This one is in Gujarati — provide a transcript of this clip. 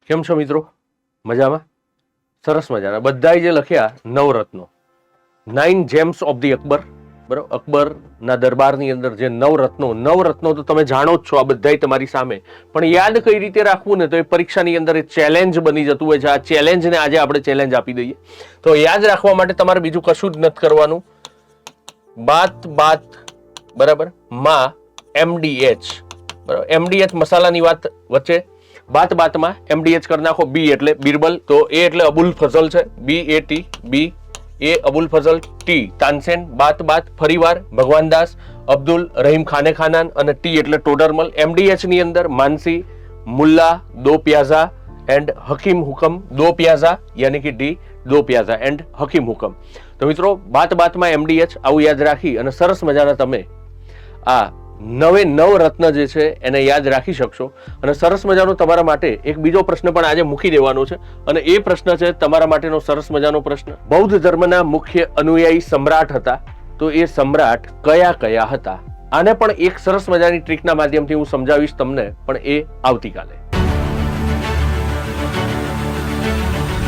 કેમ છો મિત્રો? મજામાં? સરસ મજાના. બધાય જે લખ્યા નવરત્નો, 9 જેમ્સ ઓફ ધી અકબર, બરાબર? અકબરના દરબારની અંદર જે નવરત્નો તો તમે જાણો જ છો, આ બધાય તમારી સામે. પણ યાદ કઈ રીતે રાખવું ને, તો એ પરીક્ષાની અંદર ચેલેન્જ બની જતું હોય છે. આ ચેલેન્જને આજે આપણે ચેલેન્જ આપી દઈએ. તો યાદ રાખવા માટે તમારે બીજું કશું જ નથી કરવાનું. બાત બરાબર માં MDH, બરાબર? MDH મસાલાની વાત વચ્ચે બાતમાં MDH કરી નાખો. બી એટલે બિરબલ, તો એ એટલે અબુલ ફઝલ છે, BAT, બી એ અબુલ ફઝલ, ટી તાનસેન, બાત ફરીવાર ભગવાનદાસ, અબ્દુલ રહીમ ખાનાન, અને ટી એટલે ટોડરમલ. MDH ની અંદર માનસી, મુલ્લા, દો પ્યાઝા એન્ડ હકીમ હુકમ, દો પ્યાઝા યાની કે ડી દો પ્યાઝા એન્ડ હકીમ હુકમ. તો મિત્રો બાતમાં MDH આવું યાદ રાખી અને સરસ મજાના તમે આ નવ રત્ન જે છે એને યાદ રાખી શકશો. અને સરસ મજાનો તમારા માટે એક બીજો પ્રશ્ન પણ આજે મૂકી દેવાનો છે, અને એ પ્રશ્ન છે તમારા માટેનો સરસ મજાનો પ્રશ્ન. બૌદ્ધ ધર્મના મુખ્ય અનુયાયી સમ્રાટ હતા, તો એ સમ્રાટ કયા હતા? આને પણ એક સરસ મજાની ટ્રીકના માધ્યમથી હું સમજાવીશ તમને, પણ એ આવતીકાલે.